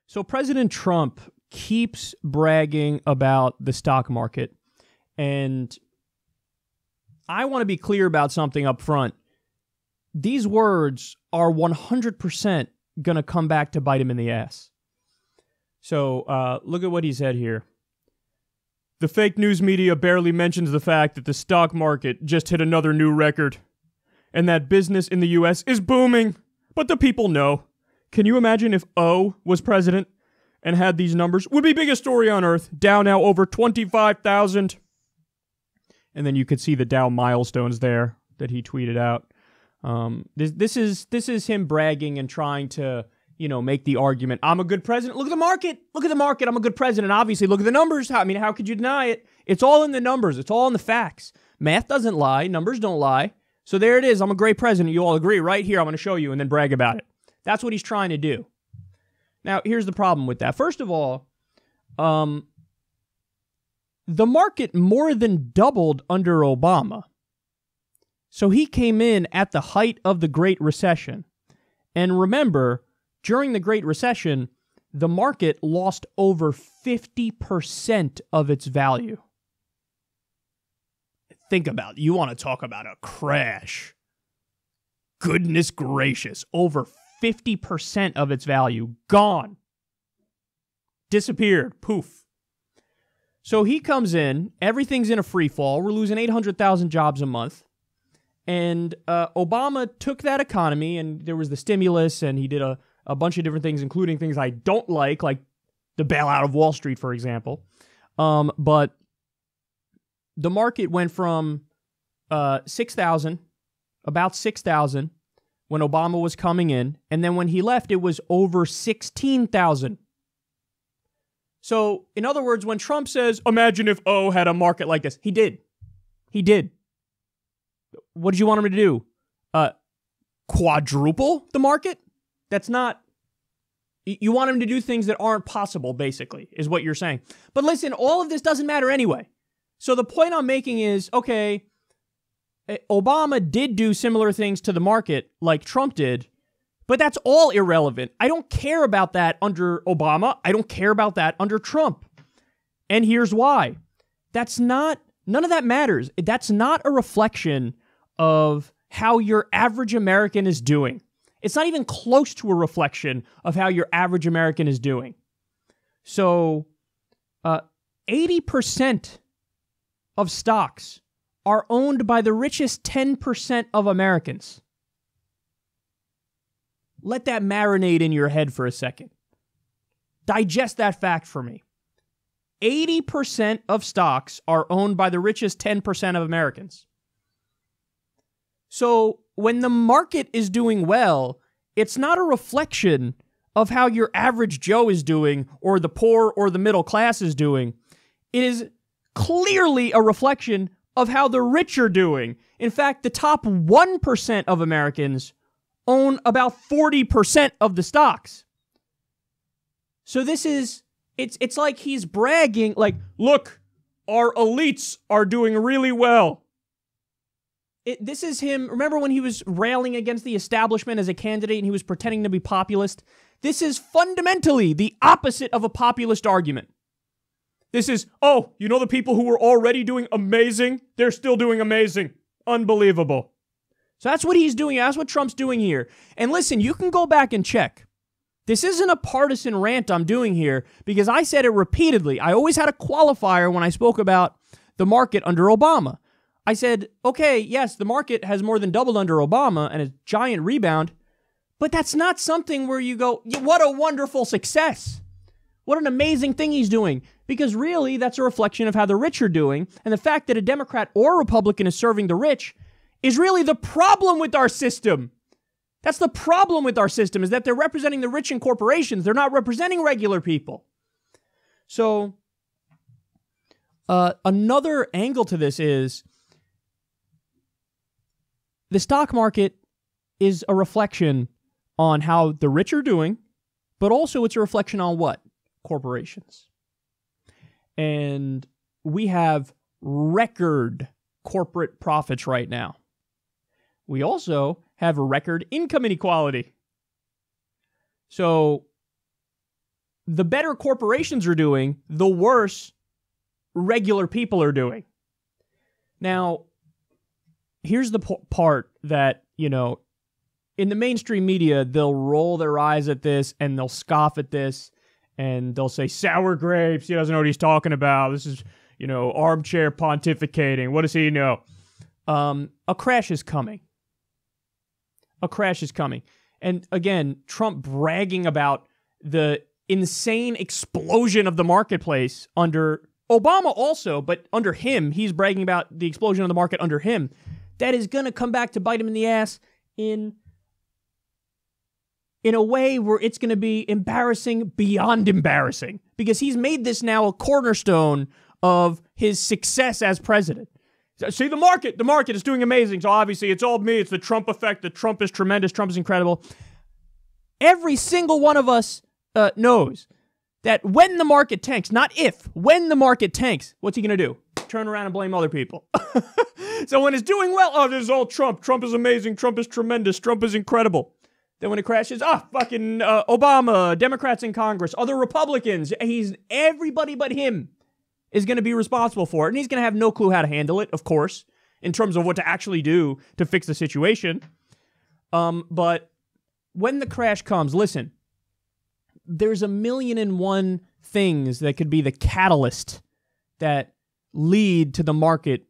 So President Trump keeps bragging about the stock market, and I want to be clear about something up front. These words are 100% going to come back to bite him in the ass. So look at what he said here. The fake news media barely mentions the fact that the stock market just hit another new record, and that business in the U.S. is booming, but the people know. Can you imagine if O was president and had these numbers? Would be biggest story on earth. Dow now over 25,000. And then you could see the Dow milestones there that he tweeted out. This is him bragging and trying to, make the argument. I'm a good president. Look at the market. Look at the market. I'm a good president. Obviously, look at the numbers. How could you deny it? It's all in the numbers. It's all in the facts. Math doesn't lie. Numbers don't lie. So there it is. I'm a great president. You all agree right here. I'm going to show you and then brag about it. That's what he's trying to do. Now, here's the problem with that. First of all, the market more than doubled under Obama. So he came in at the height of the Great Recession. And remember, during the Great Recession, the market lost over 50% of its value. Think about it. You want to talk about a crash. Goodness gracious. Over 50% of its value gone. Disappeared. Poof. So he comes in. Everything's in a free fall. We're losing 800,000 jobs a month. And Obama took that economy, and there was the stimulus, and he did a bunch of different things, including things I don't like the bailout of Wall Street, for example. But the market went from 6,000, about 6,000, when Obama was coming in, and then when he left, it was over 16,000. So, in other words, when Trump says, imagine if O had a market like this, he did. He did. What did you want him to do? Quadruple the market? That's not... You want him to do things that aren't possible, basically, is what you're saying. But listen, all of this doesn't matter anyway. So the point I'm making is, okay, Obama did do similar things to the market like Trump did, but that's all irrelevant. I don't care about that under Obama. I don't care about that under Trump. And here's why. None of that matters. That's not a reflection of how your average American is doing. It's not even close to a reflection of how your average American is doing. So, 80% of stocks are owned by the richest 10% of Americans. Let that marinate in your head for a second. Digest that fact for me. 80% of stocks are owned by the richest 10% of Americans. So when the market is doing well, it's not a reflection of how your average Joe is doing or the poor or the middle class is doing. It is clearly a reflection of how the rich are doing. In fact, the top 1% of Americans own about 40% of the stocks. So this is, it's like he's bragging, like, look, our elites are doing really well. This is him, remember when he was railing against the establishment as a candidate and he was pretending to be populist? This is fundamentally the opposite of a populist argument. This is, oh, you know the people who were already doing amazing? They're still doing amazing. Unbelievable. So that's what he's doing. That's what Trump's doing here. And listen, you can go back and check. This isn't a partisan rant I'm doing here because I said it repeatedly. I always had a qualifier when I spoke about the market under Obama. I said, okay, yes, the market has more than doubled under Obama and a giant rebound, but that's not something where you go, what a wonderful success. What an amazing thing he's doing. Because really, that's a reflection of how the rich are doing, and the fact that a Democrat or Republican is serving the rich is really the problem with our system. That's the problem with our system, is that they're representing the rich and corporations. They're not representing regular people. So, another angle to this is the stock market is a reflection on how the rich are doing, but also it's a reflection on what? Corporations. And we have record corporate profits right now. We also have record income inequality. So the better corporations are doing, the worse regular people are doing. Now, here's the part that, you know, in the mainstream media, they'll roll their eyes at this and they'll scoff at this and they'll say, sour grapes, he doesn't know what he's talking about. This is, you know, armchair pontificating. What does he know? A crash is coming. A crash is coming. And again, Trump bragging about the insane explosion of the marketplace under Obama also, but under him, he's bragging about the explosion of the market under him. That is going to come back to bite him in the ass in a way where it's going to be embarrassing beyond embarrassing, because he's made this now a cornerstone of his success as president. See, the market is doing amazing. So obviously it's all me. It's the Trump effect. The Trump is tremendous. Trump is incredible. Every single one of us knows that when the market tanks, not if, when the market tanks, what's he going to do? Turn around and blame other people. So when it's doing well, oh, this is all Trump. Trump is amazing. Trump is tremendous. Trump is incredible. Then when it crashes, fucking Obama, Democrats in Congress, other Republicans. Everybody but him is going to be responsible for it. And he's going to have no clue how to handle it, of course, in terms of what to actually do to fix the situation. But when the crash comes, listen, there's 1,000,001 things that could be the catalyst that lead to the market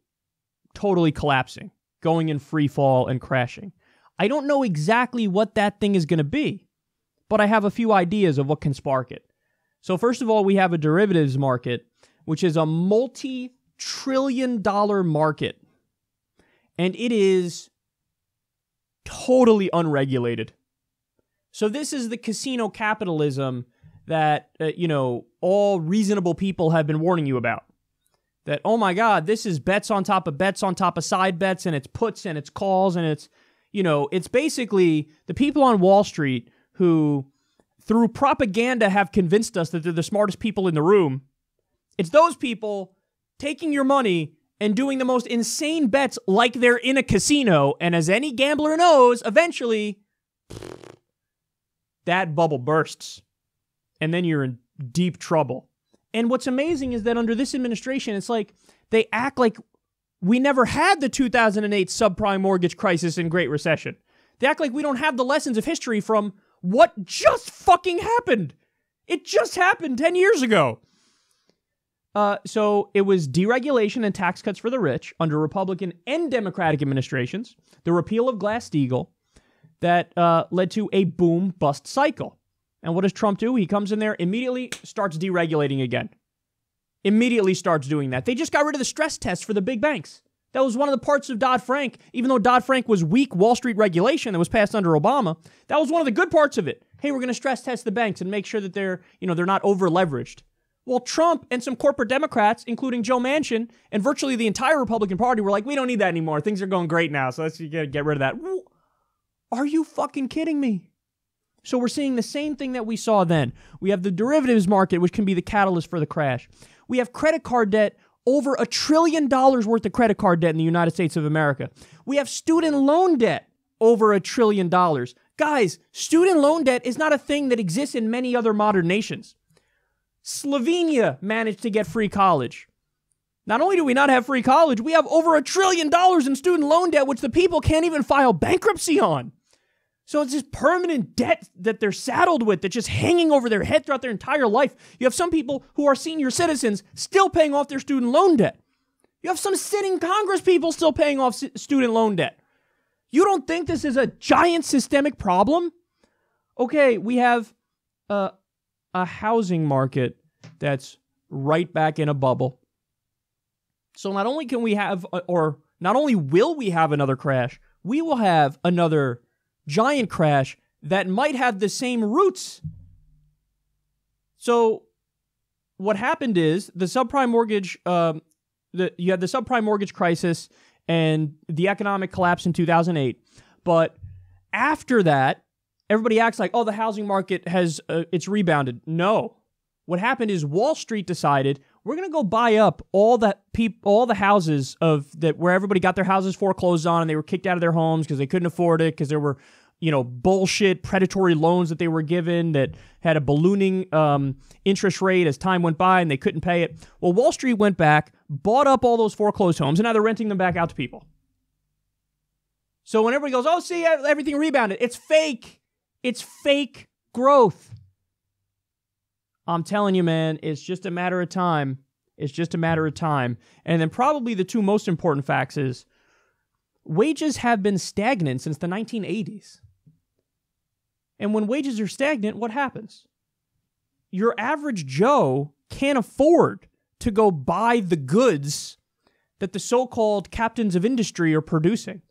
totally collapsing, going in free fall and crashing. I don't know exactly what that thing is going to be, but I have a few ideas of what can spark it. So first of all, we have a derivatives market, which is a multi-trillion-dollar market, and it is totally unregulated. So this is the casino capitalism that, all reasonable people have been warning you about. That, oh my God, this is bets on top of side bets, and it's puts and it's calls, and it's, it's basically the people on Wall Street who, through propaganda, have convinced us that they're the smartest people in the room. It's those people taking your money and doing the most insane bets like they're in a casino, and as any gambler knows, eventually that bubble bursts, and then you're in deep trouble. And what's amazing is that under this administration, it's like they act like we never had the 2008 subprime mortgage crisis and Great Recession. They act like we don't have the lessons of history from what just fucking happened. It just happened 10 years ago. So it was deregulation and tax cuts for the rich under Republican and Democratic administrations, the repeal of Glass-Steagall, that led to a boom-bust cycle. And what does Trump do? He comes in there, immediately starts deregulating again. Immediately starts doing that. They just got rid of the stress test for the big banks. That was one of the parts of Dodd-Frank. Even though Dodd-Frank was weak Wall Street regulation that was passed under Obama, that was one of the good parts of it. Hey, we're going to stress test the banks and make sure that they're not over-leveraged. Well, Trump and some corporate Democrats, including Joe Manchin, and virtually the entire Republican Party were like, we don't need that anymore. Things are going great now, so let's get rid of that. Are you fucking kidding me? So we're seeing the same thing that we saw then. We have the derivatives market, which can be the catalyst for the crash. We have credit card debt, over $1 trillion worth of credit card debt in the United States of America. We have student loan debt, over $1 trillion. Guys, student loan debt is not a thing that exists in many other modern nations. Slovenia managed to get free college. Not only do we not have free college, we have over $1 trillion in student loan debt, which the people can't even file bankruptcy on. So it's this permanent debt that they're saddled with that's just hanging over their head throughout their entire life. You have some people who are senior citizens still paying off their student loan debt. You have some sitting Congress people still paying off student loan debt. You don't think this is a giant systemic problem? Okay, we have a housing market that's right back in a bubble. So not only can we have, or not only will we have another crash, we will have another giant crash that might have the same roots. So what happened is the subprime mortgage, you had the subprime mortgage crisis and the economic collapse in 2008. But after that, everybody acts like, oh, the housing market has, it's rebounded. No. What happened is Wall Street decided we're going to go buy up all the houses where everybody got their houses foreclosed on and they were kicked out of their homes because they couldn't afford it, because there were bullshit predatory loans that they were given that had a ballooning interest rate as time went by and they couldn't pay it. Well, Wall Street went back, bought up all those foreclosed homes, and now they're renting them back out to people. So when everybody goes, oh, see, everything rebounded, it's fake. It's fake growth. I'm telling you, man, it's just a matter of time. It's just a matter of time. And then probably the two most important facts is wages have been stagnant since the 1980s. And when wages are stagnant, what happens? Your average Joe can't afford to go buy the goods that the so-called captains of industry are producing.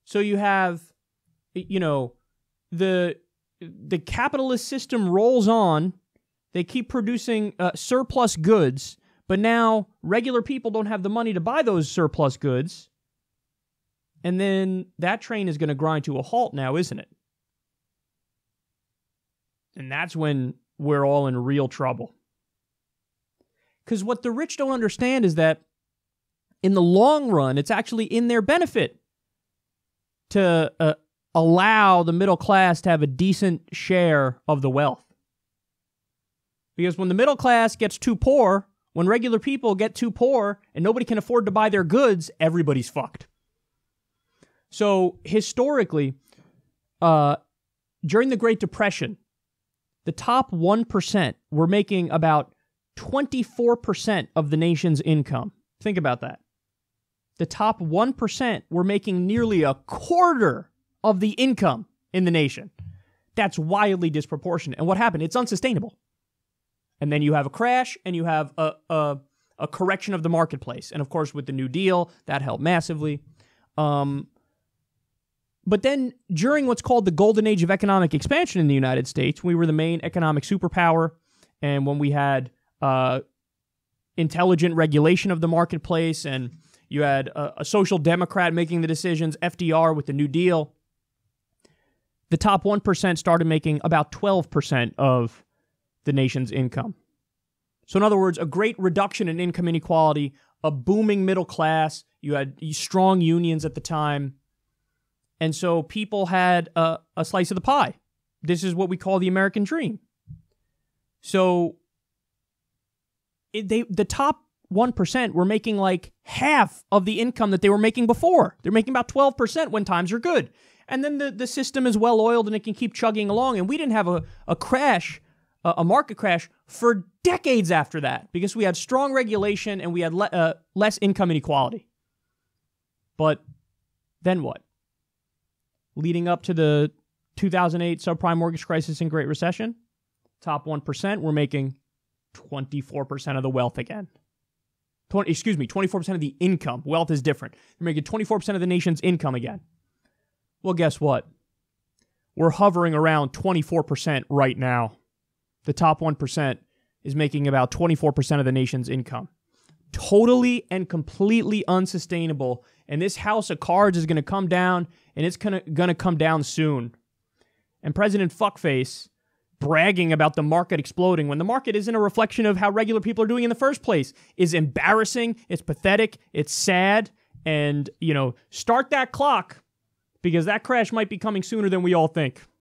So you have, the capitalist system rolls on. They keep producing surplus goods, but now regular people don't have the money to buy those surplus goods. And then that train is going to grind to a halt now, isn't it? And that's when we're all in real trouble. Because what the rich don't understand is that in the long run, it's actually in their benefit to allow the middle class to have a decent share of the wealth. Because when the middle class gets too poor, when regular people get too poor and nobody can afford to buy their goods, everybody's fucked. So historically, during the Great Depression, the top 1% were making about 24% of the nation's income. Think about that. The top 1% were making nearly a quarter of the income in the nation. That's wildly disproportionate. And what happened? It's unsustainable. And then you have a crash, and you have a correction of the marketplace. And of course, with the New Deal, that helped massively. But then during what's called the golden age of economic expansion in the United States, we were the main economic superpower. And when we had intelligent regulation of the marketplace, and you had a social democrat making the decisions, FDR with the New Deal, the top 1% started making about 12% of the nation's income. So in other words, a great reduction in income inequality, a booming middle class, you had strong unions at the time, and so people had a slice of the pie. This is what we call the American dream. So the top 1% were making like half of the income that they were making before. They're making about 12% when times are good. And then the system is well-oiled and it can keep chugging along. And we didn't have a crash, a market crash, for decades after that because we had strong regulation and we had less income inequality. But then what? Leading up to the 2008 subprime mortgage crisis and Great Recession, top 1% were making 24% of the wealth again. 24% of the income. Wealth is different. They're making 24% of the nation's income again. Well, guess what? We're hovering around 24% right now. The top 1% is making about 24% of the nation's income. Totally and completely unsustainable. And this house of cards is going to come down, and it's going to come down soon. And President Fuckface bragging about the market exploding when the market isn't a reflection of how regular people are doing in the first place is embarrassing, it's pathetic, it's sad, and, start that clock because that crash might be coming sooner than we all think.